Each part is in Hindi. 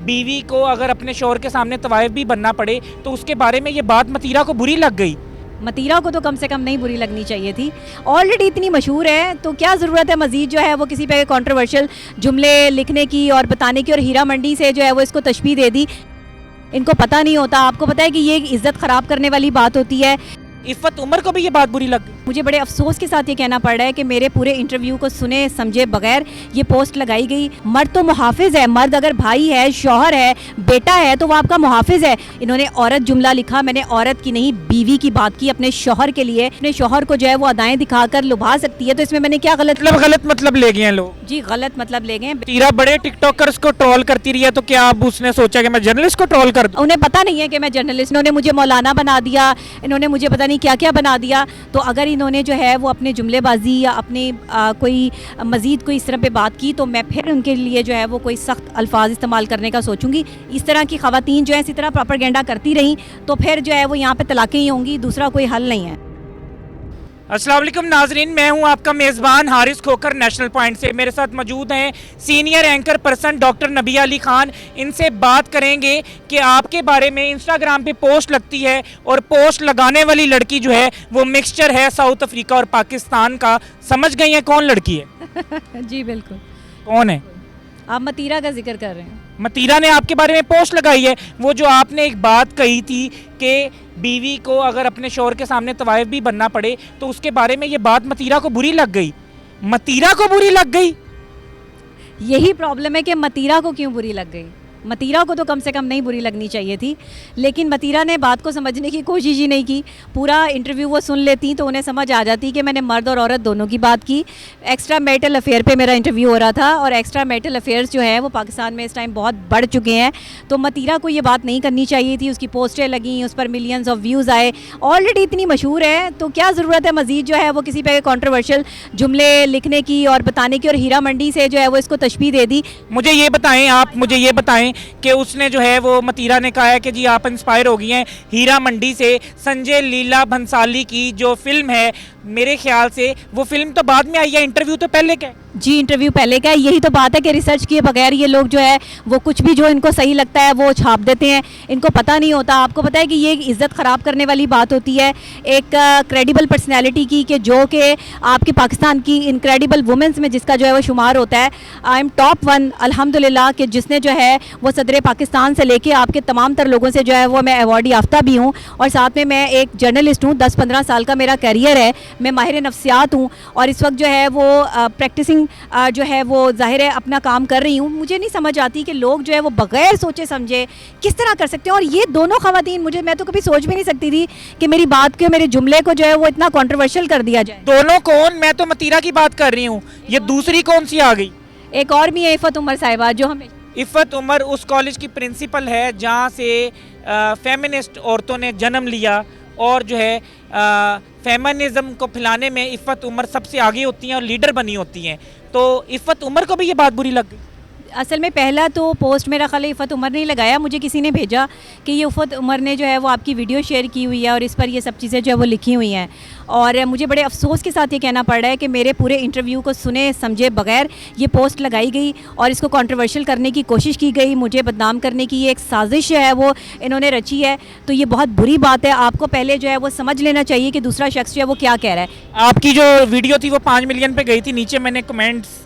बीवी को अगर अपने शौहर के सामने तवाइफ भी बनना पड़े तो उसके बारे में ये बात मतीरा को बुरी लग गई। मतीरा को तो कम से कम नहीं बुरी लगनी चाहिए थी, ऑलरेडी इतनी मशहूर है तो क्या ज़रूरत है मज़ीद जो है वो किसी पे कंट्रोवर्शियल जुमले लिखने की और बताने की। और हीरा मंडी से जो है वो इसको तशबीह दे दी। इनको पता नहीं होता, आपको पता है कि ये इज़्ज़त ख़राब करने वाली बात होती है। इफ़्फ़त उमर को भी ये बात बुरी लग गई। मुझे बड़े अफसोस के साथ ये कहना पड़ रहा है कि मेरे पूरे इंटरव्यू को सुने समझे बगैर ये पोस्ट लगाई गई। मर्द तो मुहाफिज है, मर्द अगर भाई है, शौहर है, बेटा है तो वो आपका मुहाफिज है। इन्होंने औरत जुमला लिखा, मैंने औरत की नहीं बीवी की बात की अपने शौहर के लिए। अपने शौहर को जो है वो अदाएं दिखाकर लुभा सकती है, तो इसमें मैंने क्या गलत गलत मतलब ले गए हैं लोग। जी गलत मतलब ले गए। मतीरा बड़े टिकटॉकर्स को ट्रोल करती रही है, तो क्या अब उसने सोचा कि मैं जर्नलिस्ट को ट्रोल कर दूं? उन्हें पता नहीं है कि मैं जर्नलिस्ट, इन्होंने मुझे मौलाना बना दिया, इन्होंने मुझे पता नहीं क्या क्या बना दिया। तो अगर इन्होंने जो है वो अपने जुमलेबाजी या अपने कोई मज़ीद कोई इस तरह पे बात की तो मैं फिर उनके लिए जो है वो कोई सख्त अल्फाज इस्तेमाल करने का सोचूंगी। इस तरह की ख़वातीन जो है इसी तरह प्रोपेगेंडा करती रहीं तो फिर जो है वो यहाँ पे तलाक़ें ही होंगी, दूसरा कोई हल नहीं है। अस्सलाम वालेकुम नाजरीन, मैं हूं आपका मेज़बान हारिस खोकर नेशनल पॉइंट से। मेरे साथ मौजूद हैं सीनियर एंकर पर्सन डॉक्टर नबिया अली खान। इनसे बात करेंगे कि आपके बारे में इंस्टाग्राम पे पोस्ट लगती है और पोस्ट लगाने वाली लड़की जो है वो मिक्सचर है साउथ अफ्रीका और पाकिस्तान का। समझ गई हैं कौन लड़की है? जी बिल्कुल। कौन है? आप मतीरा का जिक्र कर रहे हैं। मतीरा ने आपके बारे में पोस्ट लगाई है। वो जो आपने एक बात कही थी कि बीवी को अगर अपने शौहर के सामने तवाइफ भी बनना पड़े तो उसके बारे में ये बात मतीरा को बुरी लग गई। मतीरा को बुरी लग गई। यही प्रॉब्लम है कि मतीरा को क्यों बुरी लग गई। मतीरा को तो कम से कम नहीं बुरी लगनी चाहिए थी, लेकिन मतीरा ने बात को समझने की कोशिश ही नहीं की। पूरा इंटरव्यू वो सुन लेती तो उन्हें समझ आ जाती कि मैंने मर्द और औरत दोनों की बात की। एक्स्ट्रा मैरिटल अफेयर पे मेरा इंटरव्यू हो रहा था और एक्स्ट्रा मैरिटल अफेयर्स जो है वो पाकिस्तान में इस टाइम बहुत बढ़ चुके हैं। तो मतीरा को ये बात नहीं करनी चाहिए थी। उसकी पोस्टें लगी, उस पर मिलियंस ऑफ व्यूज़ आए, ऑलरेडी इतनी मशहूर है तो क्या ज़रूरत है मज़ीद जो है वो किसी पे कंट्रोवर्शियल जुमले लिखने की और बताने की। और हीरा मंडी से जो है वो इसको तशबीह दे दी। मुझे ये बताएं, आप मुझे ये बताएं कि उसने जो है वो मतीरा ने कहा है कि जी आप इंस्पायर हो गई हैं हीरा मंडी से। संजय लीला भंसाली की जो फिल्म है, मेरे ख्याल से वो फिल्म तो बाद में आई है, इंटरव्यू तो पहले का है। जी इंटरव्यू पहले का है। यही तो बात है कि रिसर्च किए बगैर ये लोग जो है वो कुछ भी जो इनको सही लगता है वो छाप देते हैं। इनको पता नहीं होता, आपको पता है कि ये इज़्ज़त ख़राब करने वाली बात होती है एक क्रेडिबल पर्सनैलिटी की, कि जो कि आपके पाकिस्तान की इनक्रेडिबल वुमेंस में जिसका जो है वो शुमार होता है। आई एम टॉप 1 अल्हम्दुलिल्लाह कि जिसने जो है वो सदर पाकिस्तान से लेके आपके तमाम तर लोगों से जो है वो मैं अवार्ड याफ्ता भी हूँ। और साथ में मैं एक जर्नलिस्ट हूँ, 10-15 साल का मेरा कैरियर है, मैं माहिर नफ्सियात हूँ और इस वक्त जो है वो प्रैक्टिसिंग जो है वो जाहिर है अपना काम कर रही हूँ। मुझे नहीं समझ आती कि लोग जो है वो बगैर सोचे समझे किस तरह कर सकते हैं। और ये दोनों ख़वातीन, मैं तो कभी सोच भी नहीं सकती थी कि मेरी बात के, मेरे जुमले को जो है वो इतना कंट्रोवर्शियल कर दिया जाए। दोनों कौन? मैं तो मतीरा की बात कर रही हूँ, ये दूसरी कौन सी आ गई? एक और भी है इफ़्फ़त उमर साहिबा, जो हमें इफ़्फ़त उमर उस कॉलेज की प्रिंसिपल है जहाँ से फेमिनिस्ट औरतों ने जन्म लिया और जो है फेमिनिज्म को फैलाने में इफ़्फ़त उमर सबसे आगे होती हैं और लीडर बनी होती हैं। तो इफ़्फ़त उमर को भी ये बात बुरी लग गई। असल में पहला तो पोस्ट मेरा ख्याल इफ़्फ़त उमर ने लगाया, मुझे किसी ने भेजा कि ये इफ़्फ़त उमर ने जो है वो आपकी वीडियो शेयर की हुई है और इस पर ये सब चीज़ें जो है वो लिखी हुई हैं। और मुझे बड़े अफसोस के साथ ये कहना पड़ रहा है कि मेरे पूरे इंटरव्यू को सुने समझे बगैर ये पोस्ट लगाई गई और इसको कंट्रोवर्शियल करने की कोशिश की गई, मुझे बदनाम करने की ये एक साजिश है वो इन्होंने रची है। तो ये बहुत बुरी बात है। आपको पहले जो है वो समझ लेना चाहिए कि दूसरा शख्स जो है वो क्या कह रहा है। आपकी जो वीडियो थी वो 5 मिलियन पे गई थी। नीचे मैंने कमेंट्स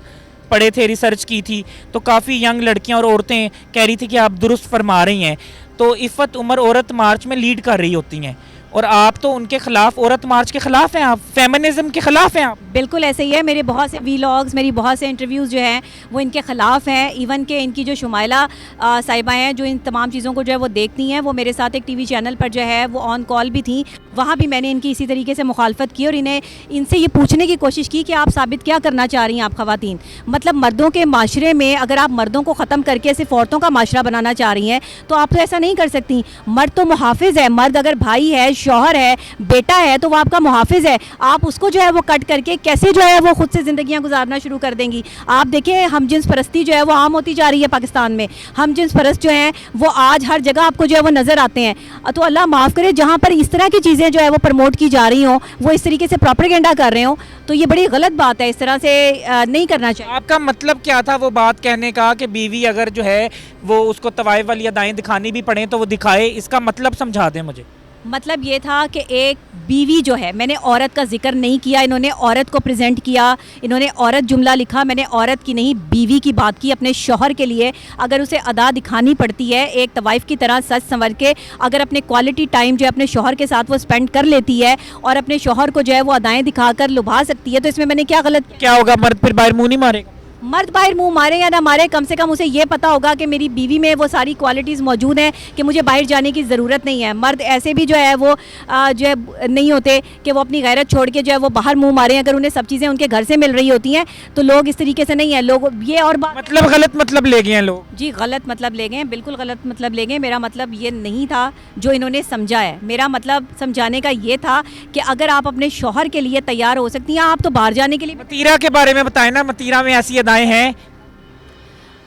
पढ़े थे, रिसर्च की थी, तो काफ़ी यंग लड़कियां और औरतें कह रही थी कि आप दुरुस्त फरमा रही हैं। तो इफ़्फ़त उमर औरत मार्च में लीड कर रही होती हैं और आप तो उनके खिलाफ, औरत मार्च के खिलाफ हैं, आप फेमिनिज्म के खिलाफ हैं। आप बिल्कुल ऐसे ही है। मेरे बहुत से वीलॉग्स, मेरी बहुत से इंटरव्यूज़ जो हैं वो इनके ख़िलाफ़ हैं। इवन के इनकी जो शुमाइला साहिबा हैं जो इन तमाम चीज़ों को जो है वो देखती हैं, वो मेरे साथ एक टीवी चैनल पर जो है वो ऑन कॉल भी थी। वहाँ भी मैंने इनकी इसी तरीके से मुखालफत की और इनसे ये पूछने की कोशिश की कि आप साबित क्या करना चाह रही हैं आप ख़वातीन। मतलब मर्दों के माशरे में अगर आप मर्दों को ख़त्म करके सिर्फ औरतों का माशरा बनाना चाह रही हैं तो आप तो ऐसा नहीं कर सकती। मर्द तो मुहाफिज है, मर्द अगर भाई है, शौहर है, बेटा है, तो वो आपका मुहाफिज है, आप उसको जो है वो कट करके कैसे जो है वो खुद से ज़िंदगियाँ गुजारना शुरू कर देंगी। आप देखें हम जिन्स परस्ती जो है वो आम होती जा रही है पाकिस्तान में। हम जिन्स परस्त जो हैं वो आज हर जगह आपको जो है वो नज़र आते हैं। तो अल्लाह माफ़ करे, जहाँ पर इस तरह की चीज़ें जो है वो प्रमोट की जा रही हों, वो इस तरीके से प्रोपेगेंडा कर रहे हों, तो ये बड़ी गलत बात है। इस तरह से नहीं करना चाहिए। आपका मतलब क्या था वो बात कहने का कि बीवी अगर जो है वो उसको तवाइफ वाली अदाएं दिखानी भी पड़े तो वो दिखाए, इसका मतलब समझा दें मुझे। मतलब ये था कि एक बीवी जो है, मैंने औरत का जिक्र नहीं किया, इन्होंने औरत को प्रेजेंट किया, इन्होंने औरत जुमला लिखा, मैंने औरत की नहीं बीवी की बात की। अपने शौहर के लिए अगर उसे अदा दिखानी पड़ती है एक तवाइफ की तरह सच संवर के, अगर अपने क्वालिटी टाइम जो है अपने शौहर के साथ वो स्पेंड कर लेती है और अपने शौहर को जो है वो अदाएँ दिखाकर लुभा सकती है, तो इसमें मैंने क्या गलत किया? क्या होगा, मर्द फिर बाहर मुंह नहीं मारेगा? मर्द बाहर मुंह मारे या ना मारे, कम से कम उसे ये पता होगा कि मेरी बीवी में वो सारी क्वालिटीज़ मौजूद हैं कि मुझे बाहर जाने की ज़रूरत नहीं है। मर्द ऐसे भी जो है वो जो है नहीं होते कि वो अपनी गैरत छोड़ के जो है वो बाहर मुंह मारें। अगर उन्हें सब चीज़ें उनके घर से मिल रही होती हैं तो लोग इस तरीके से नहीं है। लोग ये और बात मतलब गलत मतलब ले गए हैं लोग। जी गलत मतलब ले गए, बिल्कुल गलत मतलब ले गए। मेरा मतलब ये नहीं था जो इन्होंने समझा है। मेरा मतलब समझाने का ये था कि अगर आप अपने शौहर के लिए तैयार हो सकती हैं, आप तो बाहर जाने के लिए। मतीरा के बारे में बताएं ना, मतीरा में ऐसी अदाएं हैं?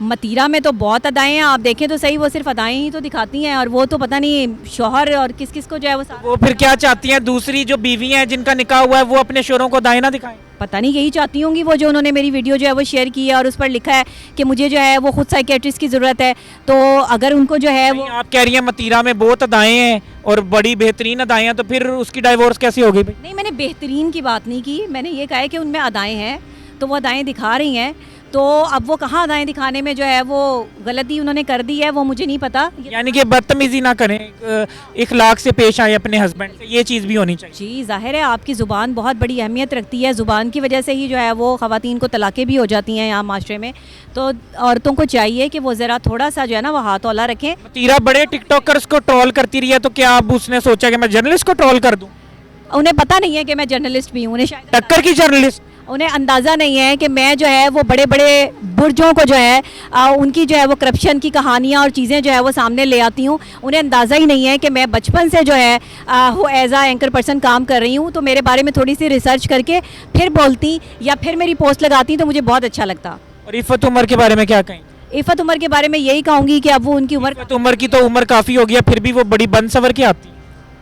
मतीरा में तो बहुत अदाएं हैं, आप देखें तो सही, वो सिर्फ अदाएं ही तो दिखाती हैं, और वो तो पता नहीं शौहर और किस किस को जो है वो फिर क्या चाहती हैं? दूसरी जो बीवी हैं जिनका निकाह हुआ है वो अपने शोरों को दाएं ना दिखाएं? पता नहीं, यही चाहती होंगी वो, जो उन्होंने मेरी वीडियो जो है वो शेयर की है और उस पर लिखा है कि मुझे जो है वो खुद साइकेट्रिस्ट की ज़रूरत है। तो अगर उनको जो है वो, आप कह रही हैं मतीरा में बहुत अदाएं हैं और बड़ी बेहतरीन अदाएं हैं, तो फिर उसकी डाइवोर्स कैसे होगी भाई? नहीं, मैंने बेहतरीन की बात नहीं की, मैंने ये कहा है कि उनमें अदाएं हैं, तो वो अदाएं दिखा रही हैं। तो अब वो कहाँ अदाएं दिखाने में जो है वो गलती उन्होंने कर दी है, वो मुझे नहीं पता। यानी कि बदतमीजी ना करें, इखलाक से पेश आए अपने हस्बैंड से, ये चीज़ भी होनी चाहिए। जी ज़ाहिर है आपकी ज़ुबान बहुत बड़ी अहमियत रखती है, ज़ुबान की वजह से ही जो है वो ख़वातीन को तलाक़ें भी हो जाती हैं यहाँ माशरे में। तो औरतों को चाहिए कि वो ज़रा थोड़ा सा जो है ना वो हाथ औला रखें। मतीरा बड़े टिकटॉकर्स को ट्रोल करती रही है, तो क्या अब उसने सोचा कि मैं जर्नलिस्ट को ट्रोल कर दूं? उन्हें पता नहीं है कि मैं जर्नलिस्ट भी हूँ, उन्हें शायद टक्कर की जर्नलिस्ट। उन्हें अंदाज़ा नहीं है कि मैं जो है वो बड़े बड़े बुर्जों को जो है उनकी जो है वो करप्शन की कहानियाँ और चीज़ें जो है वो सामने ले आती हूँ। उन्हें अंदाज़ा ही नहीं है कि मैं बचपन से जो है वो एज आ एंकर पर्सन काम कर रही हूँ। तो मेरे बारे में थोड़ी सी रिसर्च करके फिर बोलती या फिर मेरी पोस्ट लगाती तो मुझे बहुत अच्छा लगता। और इफ़त उमर के बारे में क्या कहें? इफ़त उमर के बारे में यही कहूँगी कि अब वो उनकी उम्र, इफ़त उमर की तो उम्र काफ़ी हो गया, फिर भी वो बड़ी बन सवर के आती है।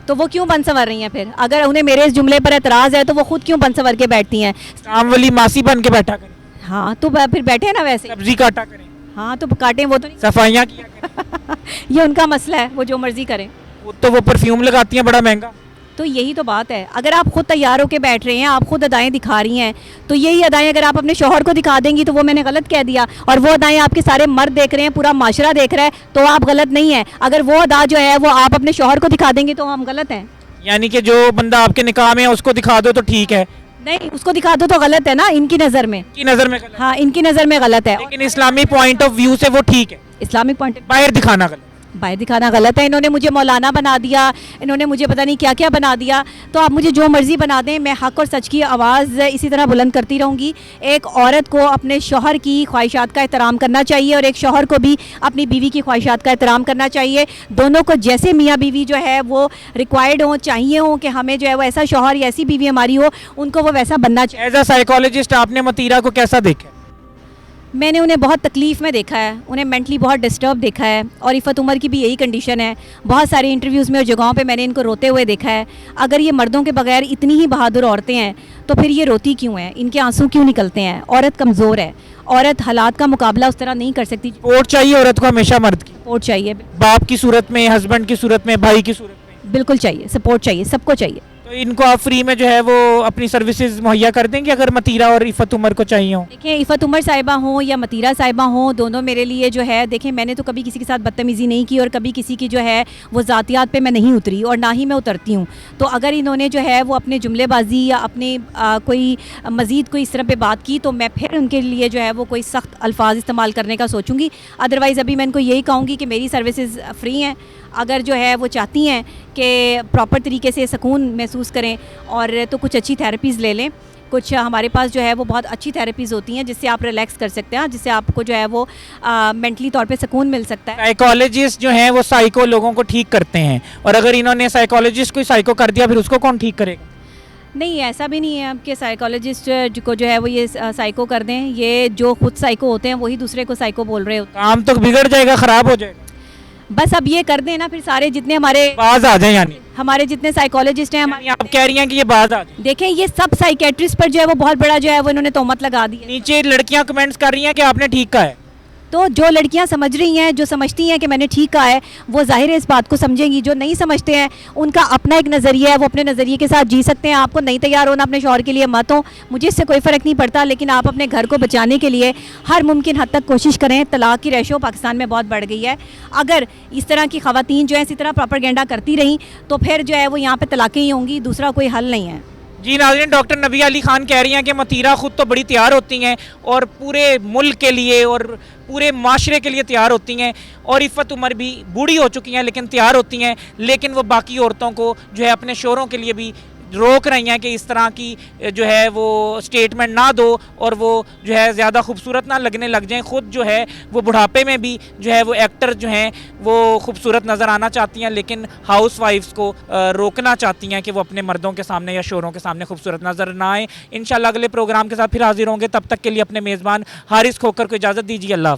तो वो क्यों बन संवर रही हैं फिर? अगर उन्हें मेरे इस जुमले पर एतराज़ है तो वो खुद क्यों बन संवर के बैठती हैं? शाम वाली मासी बन के बैठा करें, हाँ तो फिर बैठे ना वैसे, सब्जी काटा करें, हाँ तो काटें, वो तो नहीं सफाइयाँ किया करें। ये उनका मसला है, वो जो मर्जी करें। वो परफ्यूम लगाती हैं बड़ा महंगा। तो यही तो बात है, अगर आप खुद तैयार होकर बैठ रहे हैं, आप खुद अदाएं दिखा रही हैं, तो यही अदाएं अगर आप अपने शौहर को दिखा देंगी तो वो मैंने गलत कह दिया। और वो अदाएं आपके सारे मर्द देख रहे हैं, पूरा माशरा देख रहा है, तो आप गलत नहीं है। अगर वो अदा जो है वो आप अपने शौहर को दिखा देंगे तो हम गलत हैं। यानी कि जो बंदा आपके निकाह में है उसको दिखा दो तो ठीक है? नहीं, उसको दिखा दो तो गलत है ना, इनकी नज़र में। की नज़र में गलत है। हाँ, इनकी नज़र में गलत है, लेकिन इस्लामी पॉइंट ऑफ व्यू से वो ठीक है। इस्लामिक पॉइंट बाहर दिखाना गलत, बाहर दिखाना गलत है। इन्होंने मुझे मौलाना बना दिया, इन्होंने मुझे पता नहीं क्या क्या बना दिया। तो आप मुझे जो मर्ज़ी बना दें, मैं हक़ और सच की आवाज़ इसी तरह बुलंद करती रहूँगी। एक औरत को अपने शौहर की ख्वाहिशात का एहतराम करना चाहिए और एक शौहर को भी अपनी बीवी की ख्वाहिशात का एहतराम करना चाहिए। दोनों को जैसे मियाँ बीवी जो है वो रिक्वायर्ड हो, चाहिए हो कि हमें जो है वो ऐसा शौहर या ऐसी बीवी हमारी हो, उनको वो वैसा बनना चाहिए। एज अ साइकोलॉजिस्ट आपने मतीरा को कैसा देखा? मैंने उन्हें बहुत तकलीफ़ में देखा है, उन्हें मेंटली बहुत डिस्टर्ब देखा है, और इफ़त उमर की भी यही कंडीशन है। बहुत सारे इंटरव्यूज़ में और जगहों पे मैंने इनको रोते हुए देखा है। अगर ये मर्दों के बगैर इतनी ही बहादुर औरतें हैं तो फिर ये रोती क्यों हैं? इनके आंसू क्यों निकलते हैं? औरत कमज़ोर है, औरत हालात का मुकाबला उस तरह नहीं कर सकती। सपोर्ट चाहिए औरत को हमेशा मर्द की, सपोर्ट चाहिए, बाप की सूरत में, हस्बैंड की सूरत में, भाई की सूरत में। बिल्कुल चाहिए, सपोर्ट चाहिए, सबको चाहिए। तो इनको आप फ्री में जो है वो अपनी सर्विसेज मुहैया कर देंगे अगर मतीरा और इफ़त उमर को चाहिए हो? देखिए, इफ़त उमर साहिबा हों या मतीरा साहिबा हों, दोनों मेरे लिए जो है, देखिए मैंने तो कभी किसी के साथ बदतमीज़ी नहीं की और कभी किसी की जो है वो ज़ातियात पे मैं नहीं उतरी और ना ही मैं उतरती हूँ। तो अगर इन्होंने जो है वो अपने जुमलेबाजी या अपने कोई मज़ीद कोई इस तरह पे बात की तो मैं फिर उनके लिए जो है वो कोई सख्त अल्फाज इस्तेमाल करने का सोचूंगी। अदरवाइज़ अभी मैं इनको यही कहूँगी कि मेरी सर्विसेज फ्री हैं। अगर जो है वो चाहती हैं कि प्रॉपर तरीके से सुकून महसूस करें और तो कुछ अच्छी थेरेपीज़ ले लें, कुछ हमारे पास जो है वो बहुत अच्छी थेरेपीज़ होती हैं जिससे आप रिलैक्स कर सकते हैं, जिससे आपको जो है वो मेंटली तौर पे सुकून मिल सकता है। साइकोलॉजिस्ट जो हैं वो साइको लोगों को ठीक करते हैं, और अगर इन्होंने साइकोलॉजिस्ट को साइको कर दिया फिर उसको कौन ठीक करेगा? नहीं, ऐसा भी नहीं है कि साइकोलॉजिस्ट को जो है वो ये साइको कर दें। ये जो खुद साइको होते हैं वही दूसरे को साइको बोल रहे होते काम तो बिगड़ जाएगा, खराब हो जाएगा। हैं। बस अब ये कर दें ना, फिर सारे जितने बाज आ जाए यानी हमारे जितने साइकोलॉजिस्ट हैं यानी आप कह रही हैं कि ये बाज आ जाए। देखें ये सब साइकेट्रिस्ट पर जो है वो बहुत बड़ा जो है वो इन्होंने तोहमत लगा दी है। नीचे लड़कियां कमेंट्स कर रही हैं कि आपने ठीक कहा है। तो जो लड़कियां समझ रही हैं, जो समझती हैं कि मैंने ठीक कहा है, वो जाहिर है इस बात को समझेंगी। जो नहीं समझते हैं उनका अपना एक नज़रिया है, वो अपने नज़रिए के साथ जी सकते हैं। आपको नहीं तैयार होना अपने शौहर के लिए मत हो, मुझे इससे कोई फ़र्क नहीं पड़ता, लेकिन आप अपने घर को बचाने के लिए हर मुमकिन हद तक कोशिश करें। तलाक की रेशो पाकिस्तान में बहुत बढ़ गई है। अगर इस तरह की ख़वातीन जो है इसी तरह प्रोपेगेंडा करती रहीं तो फिर जो है वो यहाँ पर तलाक़ें ही होंगी, दूसरा कोई हल नहीं है। जी नाज़रीन, डॉक्टर नबिया अली खान कह रही हैं कि मतीरा खुद तो बड़ी तैयार होती हैं और पूरे मुल्क के लिए और पूरे माशरे के लिए तैयार होती हैं, और इफ़त उमर भी बूढ़ी हो चुकी हैं लेकिन तैयार होती हैं, लेकिन वो बाकी औरतों को जो है अपने शोहरों के लिए भी रोक रही हैं कि इस तरह की जो है वो स्टेटमेंट ना दो और वो जो है ज़्यादा खूबसूरत ना लगने लग जाएं। ख़ुद जो है वो बुढ़ापे में भी जो है वो एक्टर जो हैं वो खूबसूरत नज़र आना चाहती हैं, लेकिन हाउस वाइफ्स को रोकना चाहती हैं कि वो अपने मर्दों के सामने या शोहरों के सामने खूबसूरत नज़र ना आए। इंशाल्लाह अगले प्रोग्राम के साथ फिर हाजिर होंगे, तब तक के लिए अपने मेज़बान हारिस खोकर को इजाज़त दीजिए। अल्लाह हाफ़िज़।